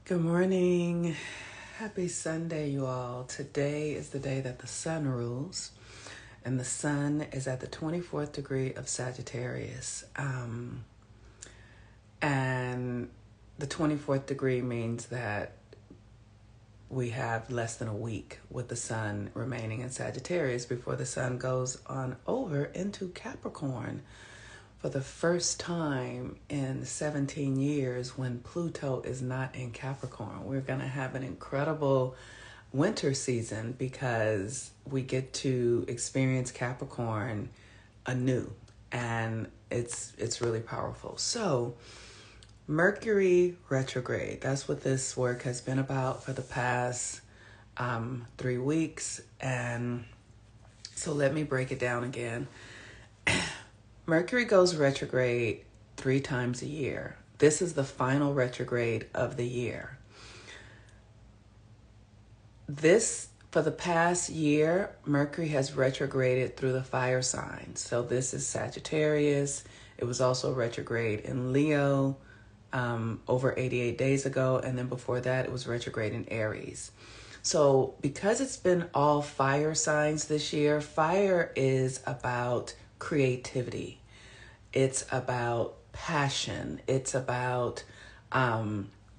Good morning. Happy Sunday, you all. Today is the day that the sun rules, and the sun is at the 24th degree of Sagittarius. And the 24th degree means that we have less than a week with the sun remaining in Sagittarius before the sun goes on over into Capricorn. For the first time in 17 years when Pluto is not in Capricorn. We're going to have an incredible winter season because we get to experience Capricorn anew, and it's really powerful. So Mercury Retrograde, that's what this work has been about for the past 3 weeks. And so let me break it down again. Mercury goes retrograde 3 times a year. This is the final retrograde of the year. For the past year, Mercury has retrograded through the fire signs. So this is Sagittarius. It was also retrograde in Leo over 88 days ago. And then before that, it was retrograde in Aries. So because it's been all fire signs this year, fire is about creativity. It's about passion. It's about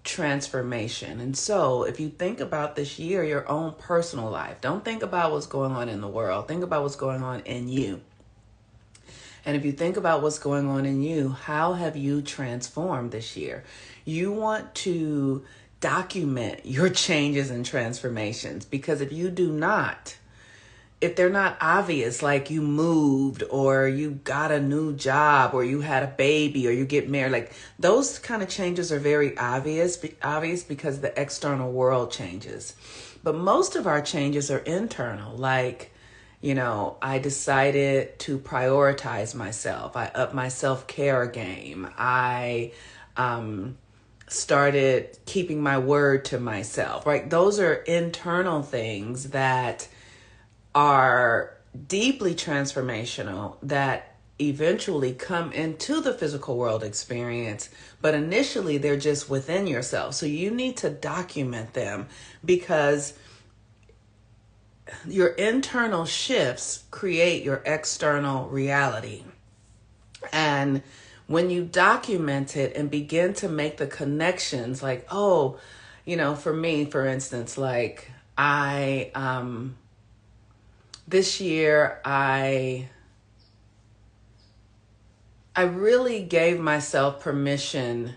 transformation. And so if you think about this year, your own personal life, don't think about what's going on in the world. Think about what's going on in you. And if you think about what's going on in you, how have you transformed this year? You want to document your changes and transformations, because if you do not, if they're not obvious, like you moved or you got a new job or you had a baby or you get married, like those kind of changes are very obvious because the external world changes. But most of our changes are internal. Like, I decided to prioritize myself. I upped my self-care game. I started keeping my word to myself, right? Those are internal things that are deeply transformational that eventually come into the physical world experience, but initially they're just within yourself. So you need to document them, because your internal shifts create your external reality. And when you document it and begin to make the connections, like, for me, for instance, like this year, I really gave myself permission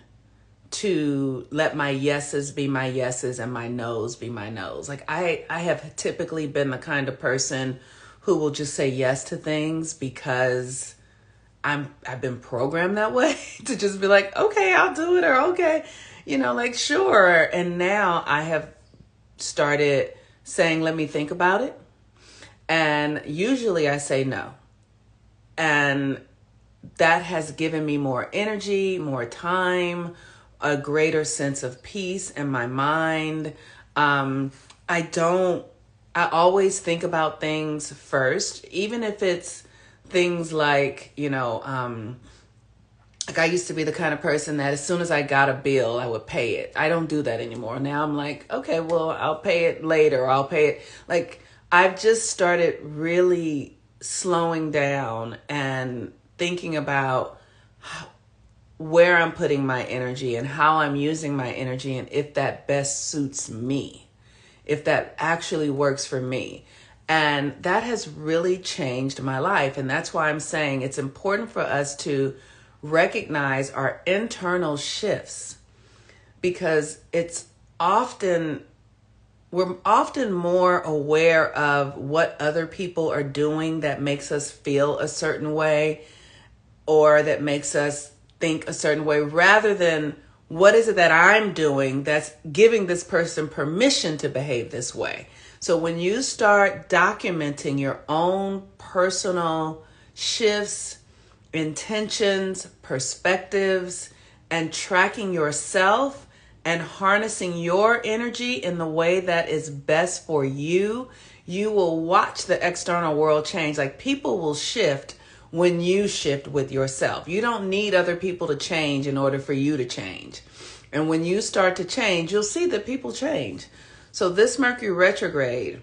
to let my yeses be my yeses and my nos be my nos. Like I have typically been the kind of person who will just say yes to things because I've been programmed that way to just be like, okay, I'll do it, or okay, sure. And now I have started saying, let me think about it. And usually I say no. And that has given me more energy, more time, a greater sense of peace in my mind. I always think about things first, even if it's things like, like I used to be the kind of person that as soon as I got a bill, I would pay it. I don't do that anymore. Now I'm like, okay, well, I'll pay it later. I'll pay it. Like, I've just started really slowing down and thinking about where I'm putting my energy and how I'm using my energy, and if that best suits me, if that actually works for me. And that has really changed my life. And that's why I'm saying it's important for us to recognize our internal shifts, because we're often more aware of what other people are doing that makes us feel a certain way, or that makes us think a certain way, rather than what is it that I'm doing that's giving this person permission to behave this way. So when you start documenting your own personal shifts, intentions, perspectives, and tracking yourself and harnessing your energy in the way that is best for you, you will watch the external world change. Like, people will shift when you shift with yourself. You don't need other people to change in order for you to change. And when you start to change, you'll see that people change. So this Mercury retrograde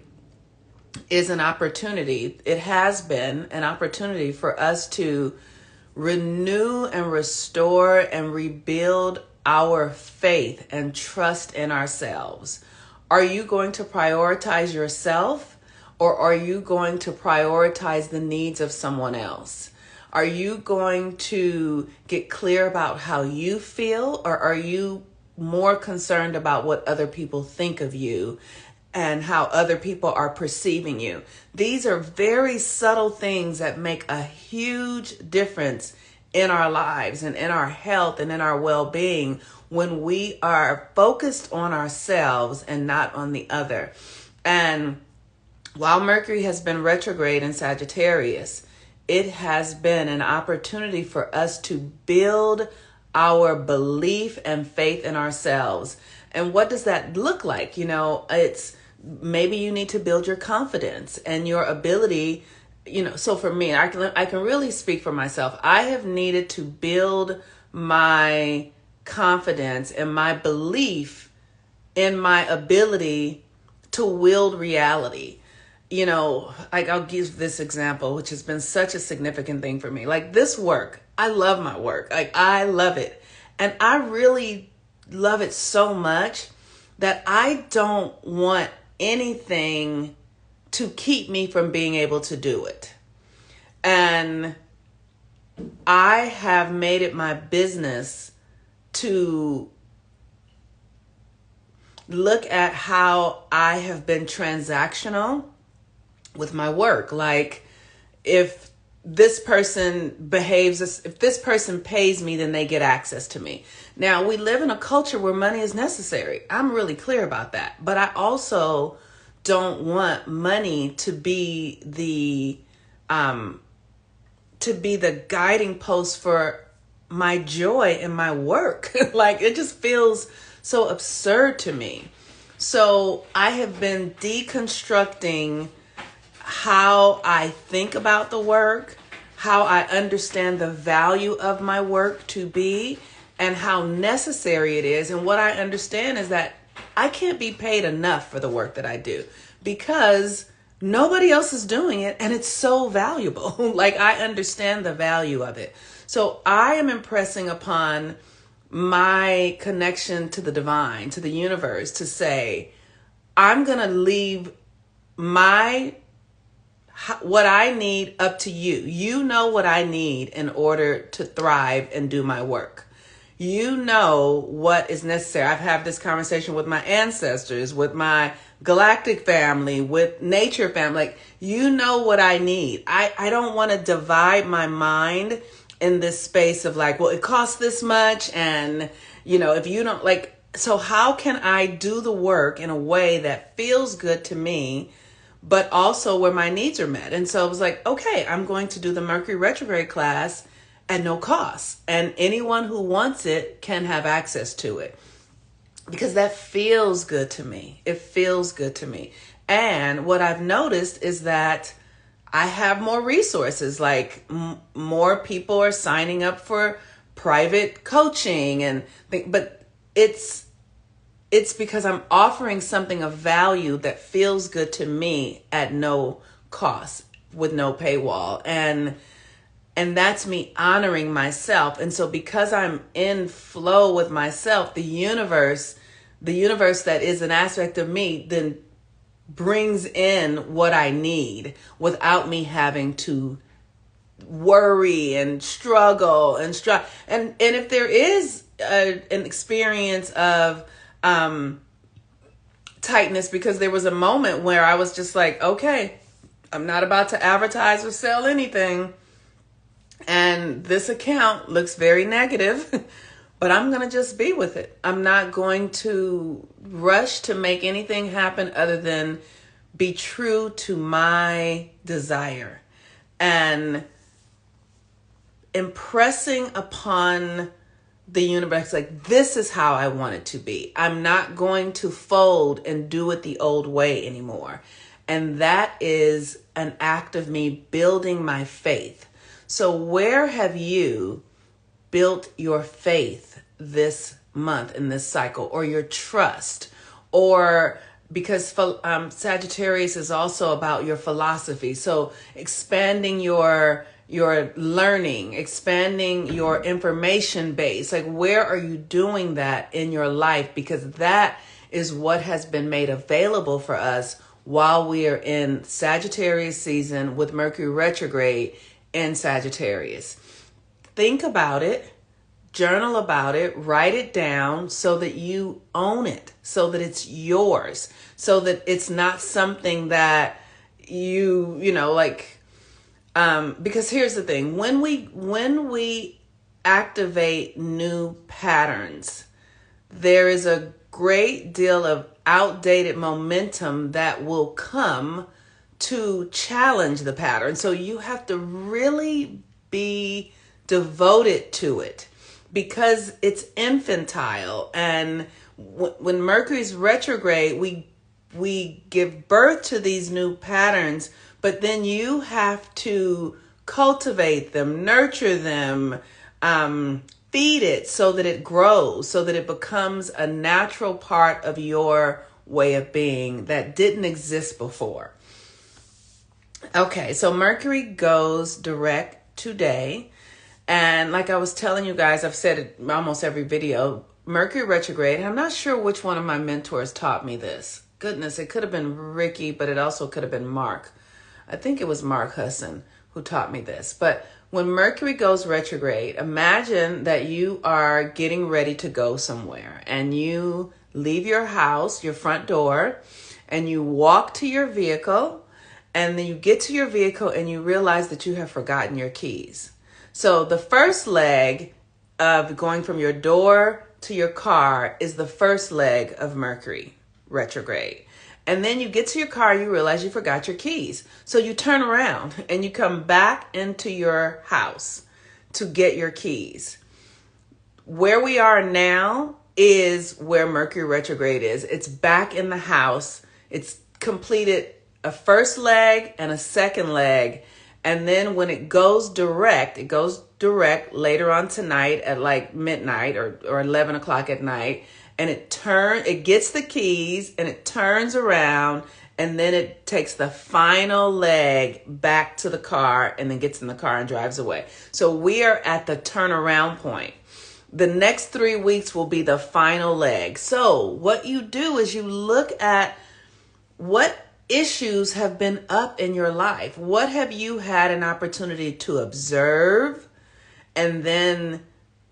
is an opportunity. It has been an opportunity for us to renew and restore and rebuild our faith and trust in ourselves. Are you going to prioritize yourself, or are you going to prioritize the needs of someone else? Are you going to get clear about how you feel, or are you more concerned about what other people think of you and how other people are perceiving you? These are very subtle things that make a huge difference in our lives and in our health and in our well-being when we are focused on ourselves and not on the other. And while Mercury has been retrograde in Sagittarius, it has been an opportunity for us to build our belief and faith in ourselves. And what does that look like? It's maybe you need to build your confidence and your ability. So for me, I can really speak for myself. I have needed to build my confidence and my belief in my ability to wield reality. I'll give this example, which has been such a significant thing for me. Like this work, I love my work. Like I love it. And I really love it so much that I don't want anything to keep me from being able to do it. And I have made it my business to look at how I have been transactional with my work. Like if this person if this person pays me, then they get access to me. Now, we live in a culture where money is necessary. I'm really clear about that. But I also don't want money to be the guiding post for my joy in my work. Like it just feels so absurd to me. So I have been deconstructing how I think about the work, how I understand the value of my work to be, and how necessary it is. And what I understand is that I can't be paid enough for the work that I do because nobody else is doing it, and it's so valuable. Like I understand the value of it. So I am impressing upon my connection to the divine, to the universe, to say, I'm going to leave what I need up to you. You know what I need in order to thrive and do my work. You know what is necessary. I've had this conversation with my ancestors, with my galactic family, with nature family. Like, you know what I need. I don't want to divide my mind in this space of like, well, it costs this much. And, if you don't so how can I do the work in a way that feels good to me, but also where my needs are met? And so I was like, okay, I'm going to do the Mercury retrograde class at no cost. And anyone who wants it can have access to it because that feels good to me. It feels good to me. And what I've noticed is that I have more resources, like more people are signing up for private coaching but it's because I'm offering something of value that feels good to me at no cost with no paywall. And that's me honoring myself. And so because I'm in flow with myself, the universe that is an aspect of me then brings in what I need without me having to worry and struggle and strive. And if there is an experience of tightness, because there was a moment where I was just like, okay, I'm not about to advertise or sell anything. And this account looks very negative, but I'm going to just be with it. I'm not going to rush to make anything happen other than be true to my desire and impressing upon the universe, like, this is how I want it to be. I'm not going to fold and do it the old way anymore. And that is an act of me building my faith. So where have you built your faith this month in this cycle, or your trust, or because Sagittarius is also about your philosophy. So expanding your learning, expanding your information base. Like, where are you doing that in your life? Because that is what has been made available for us while we are in Sagittarius season with Mercury retrograde in Sagittarius. Think about it, journal about it, write it down so that you own it, so that it's yours, so that it's not something that because here's the thing, when we activate new patterns, there is a great deal of outdated momentum that will come to challenge the pattern. So you have to really be devoted to it, because it's infantile. And when Mercury's retrograde, we give birth to these new patterns, but then you have to cultivate them, nurture them, feed it so that it grows, so that it becomes a natural part of your way of being that didn't exist before. Okay, so Mercury goes direct today. And like I was telling you guys, I've said it in almost every video, Mercury retrograde, I'm not sure which one of my mentors taught me this. Goodness, it could have been Ricky, but it also could have been Mark. I think it was Mark Husson who taught me this. But when Mercury goes retrograde, imagine that you are getting ready to go somewhere, and you leave your house, your front door, and you walk to your vehicle, and then you get to your vehicle and you realize that you have forgotten your keys. So the first leg of going from your door to your car is the first leg of Mercury retrograde. And then you get to your car, you realize you forgot your keys. So you turn around and you come back into your house to get your keys. Where we are now is where Mercury retrograde is. It's back in the house. It's completed a first leg and a second leg. And then when it goes direct later on tonight at like midnight or 11 o'clock at night. And it gets the keys and it turns around, and then it takes the final leg back to the car and then gets in the car and drives away. So we are at the turnaround point. The next 3 weeks will be the final leg. So what you do is you look at what issues have been up in your life. What have you had an opportunity to observe, and then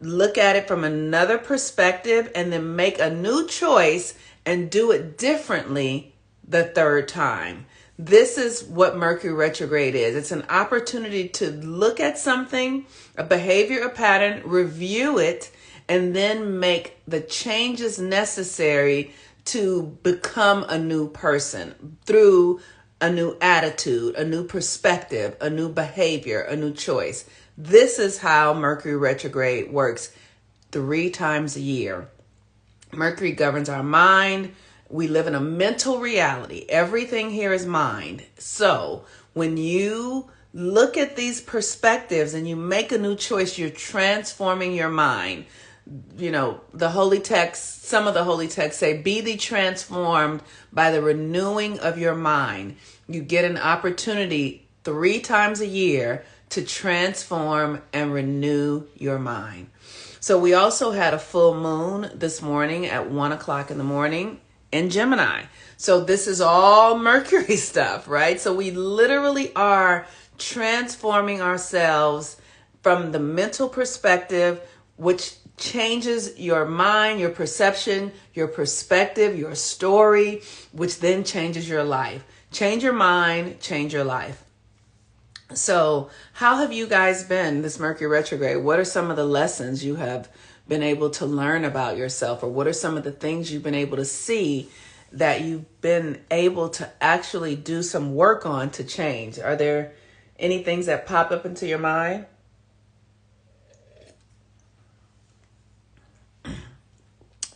look at it from another perspective, and then make a new choice and do it differently the third time. This is what Mercury retrograde is. It's an opportunity to look at something, a behavior, a pattern, review it, and then make the changes necessary to become a new person through a new attitude, a new perspective, a new behavior, a new choice. This is how Mercury retrograde works 3 times a year. Mercury governs our mind. We live in a mental reality. Everything here is mind. So when you look at these perspectives and you make a new choice, you're transforming your mind. You know, the holy text, some of the holy texts say, be thee transformed by the renewing of your mind. You get an opportunity 3 times a year to transform and renew your mind. So we also had a full moon this morning at 1 o'clock in the morning in Gemini. So this is all Mercury stuff, right? So we literally are transforming ourselves from the mental perspective, which changes your mind, your perception, your perspective, your story, which then changes your life. Change your mind, change your life. So how have you guys been this Mercury retrograde? What are some of the lessons you have been able to learn about yourself? Or what are some of the things you've been able to see that you've been able to actually do some work on to change? Are there any things that pop up into your mind?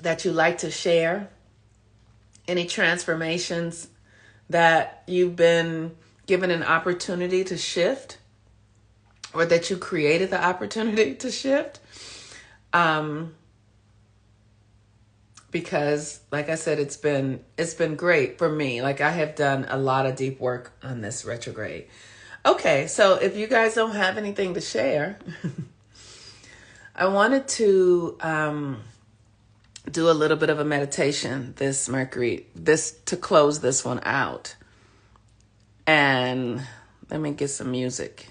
That you like to share? Any transformations that you've been given an opportunity to shift, or that you created the opportunity to shift? because like I said, it's been great for me. Like I have done a lot of deep work on this retrograde. Okay, so if you guys don't have anything to share, I wanted to do a little bit of a meditation to close this one out. And let me get some music.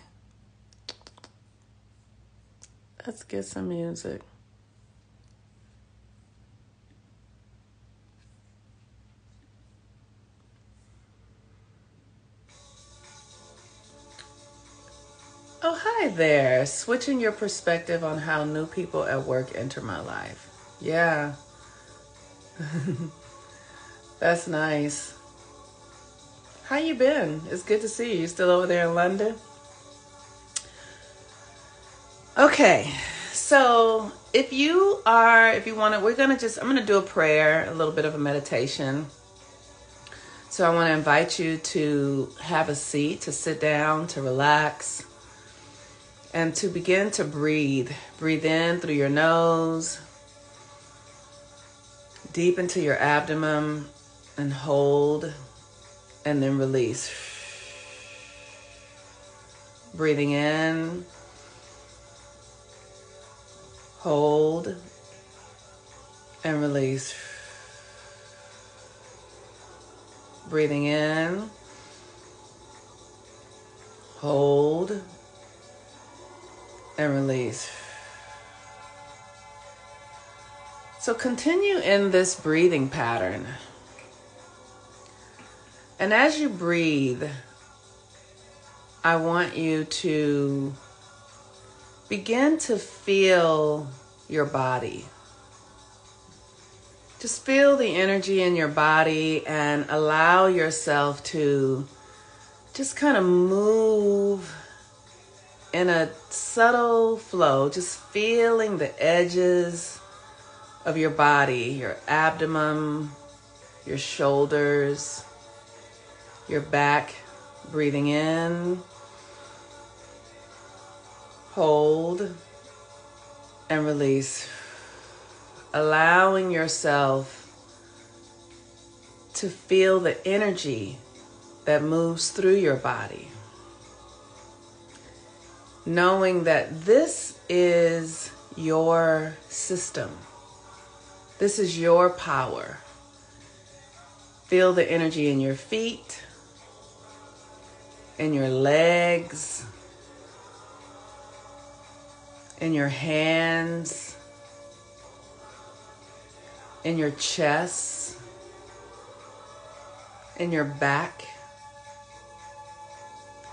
Let's get some music. Oh, hi there. Switching your perspective on how new people at work enter my life. Yeah. That's nice. How you been? It's good to see you. You still over there in London? Okay. So if you want to, I'm going to do a prayer, a little bit of a meditation. So I want to invite you to have a seat, to sit down, to relax, and to begin to breathe. Breathe in through your nose, deep into your abdomen, and hold, and then release. Breathing in, hold, and release. Breathing in, hold, and release. So continue in this breathing pattern. And as you breathe, I want you to begin to feel your body. Just feel the energy in your body and allow yourself to just kind of move in a subtle flow, just feeling the edges of your body, your abdomen, your shoulders, your back. Breathing in, hold, and release. Allowing yourself to feel the energy that moves through your body. Knowing that this is your system. This is your power. Feel the energy in your feet, in your legs, in your hands, in your chest, in your back,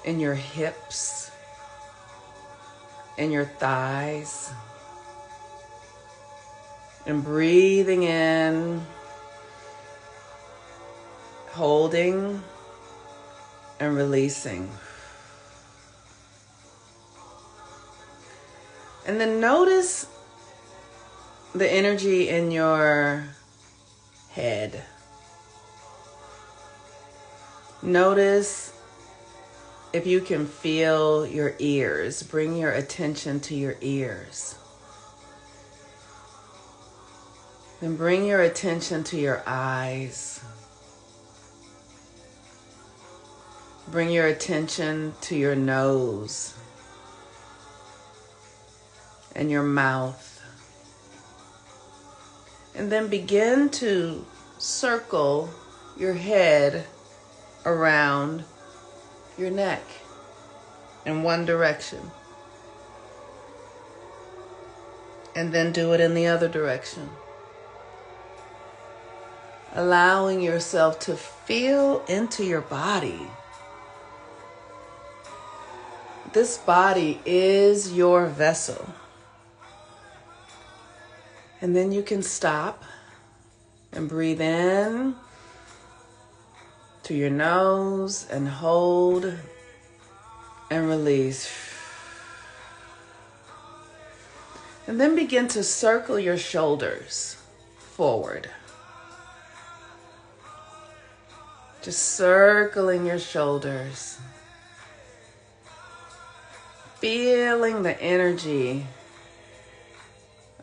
in your hips, in your thighs. And breathing in, holding, and releasing. And then notice the energy in your head. Notice if you can feel your ears. Bring your attention to your ears. Then bring your attention to your eyes. Bring your attention to your nose and your mouth. And then begin to circle your head around your neck in one direction. And then do it in the other direction. Allowing yourself to feel into your body. This body is your vessel. And then you can stop and breathe in to your nose and hold and release. And then begin to circle your shoulders forward. Just circling your shoulders. Feeling the energy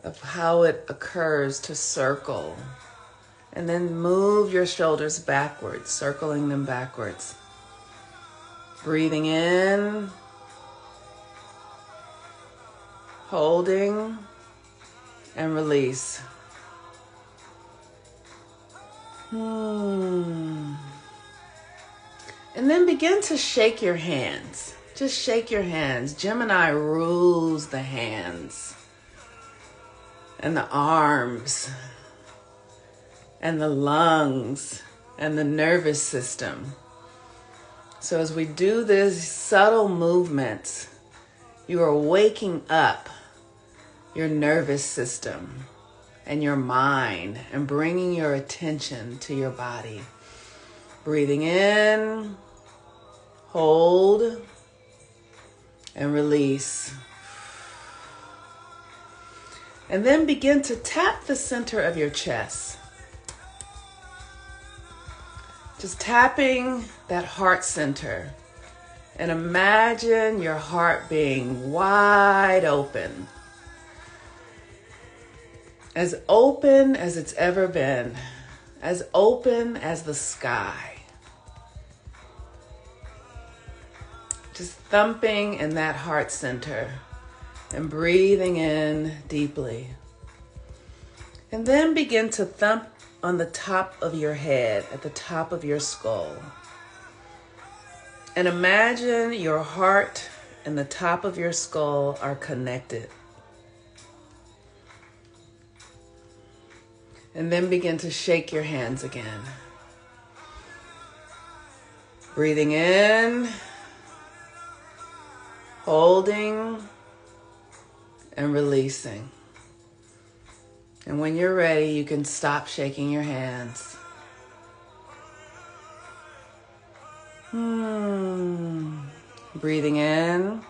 of how it occurs to circle And then move your shoulders backwards, circling them backwards. Breathing in, holding, and release. And then begin to shake your hands. Just shake your hands. Gemini rules the hands and the arms and the lungs and the nervous system. So as we do these subtle movements, you are waking up your nervous system and your mind and bringing your attention to your body. Breathing in, hold, and release. And then begin to tap the center of your chest. Just tapping that heart center. And imagine your heart being wide open. As open as it's ever been. As open as the sky. Just thumping in that heart center and breathing in deeply. And then begin to thump on the top of your head, at the top of your skull. And imagine your heart and the top of your skull are connected. And then begin to shake your hands again. Breathing in, holding, and releasing. And when you're ready, you can stop shaking your hands. Breathing in,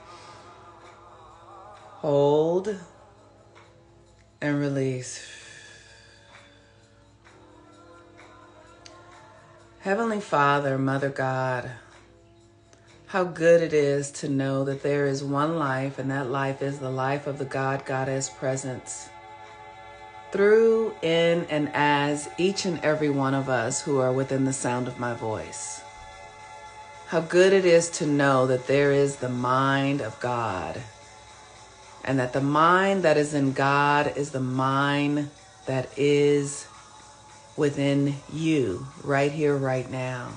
hold, and release. Heavenly Father, Mother God, how good it is to know that there is one life, and that life is the life of the God, Goddess presence. Through, in, and as each and every one of us who are within the sound of my voice. How good it is to know that there is the mind of God, and that the mind that is in God is the mind that is within you, right here, right now.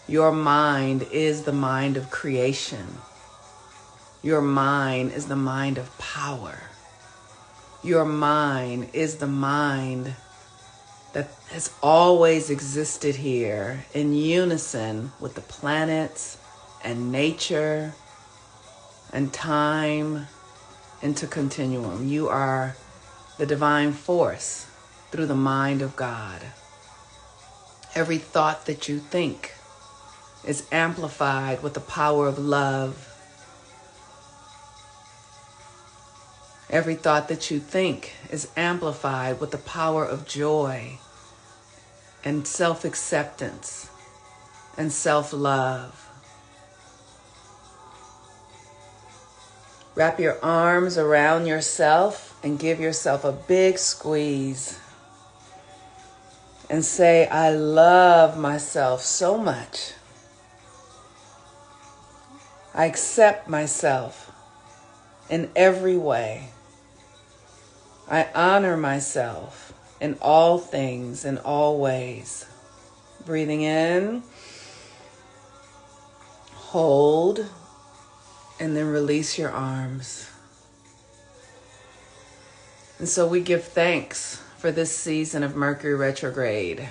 Your mind is the mind of creation. Your mind is the mind of power. Your mind is the mind that has always existed here in unison with the planets and nature and time into continuum. You are the divine force through the mind of God. Every thought that you think is amplified with the power of love. Every thought that you think is amplified with the power of joy and self-acceptance and self-love. Wrap your arms around yourself and give yourself a big squeeze. And say, I love myself so much. I accept myself in every way. I honor myself in all things, in all ways. Breathing in, hold, and then release your arms. And so we give thanks for this season of Mercury Retrograde,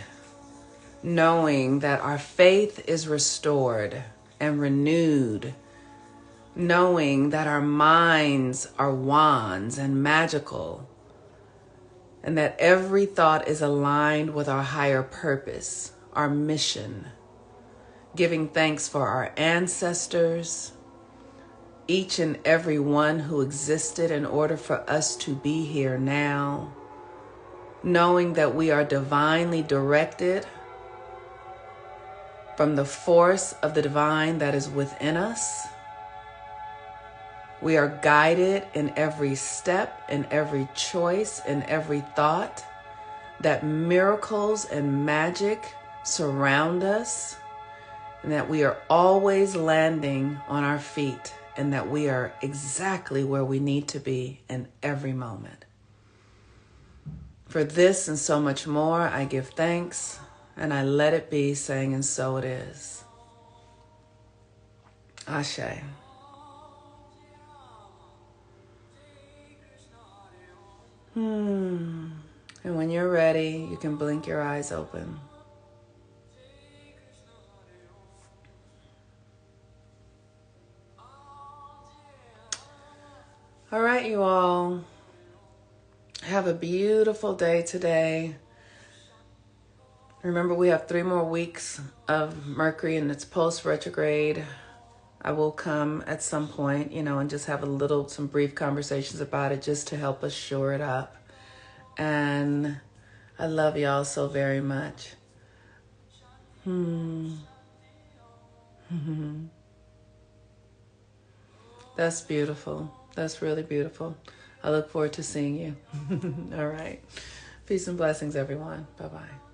knowing that our faith is restored and renewed, knowing that our minds are wands and magical, and that every thought is aligned with our higher purpose, our mission, giving thanks for our ancestors, each and every one who existed in order for us to be here now, knowing that we are divinely directed from the force of the divine that is within us. We are guided in every step, in every choice, in every thought that miracles and magic surround us, and that we are always landing on our feet, and that we are exactly where we need to be in every moment. For this and so much more, I give thanks, and I let it be, saying, and so it is. Ashe. And when you're ready, you can blink your eyes open. All right, you all. Have a beautiful day today. Remember, we have 3 more weeks of Mercury in its post-retrograde. I will come at some point, and just have some brief conversations about it just to help us shore it up. And I love y'all so very much. That's beautiful. That's really beautiful. I look forward to seeing you. All right. Peace and blessings, everyone. Bye-bye.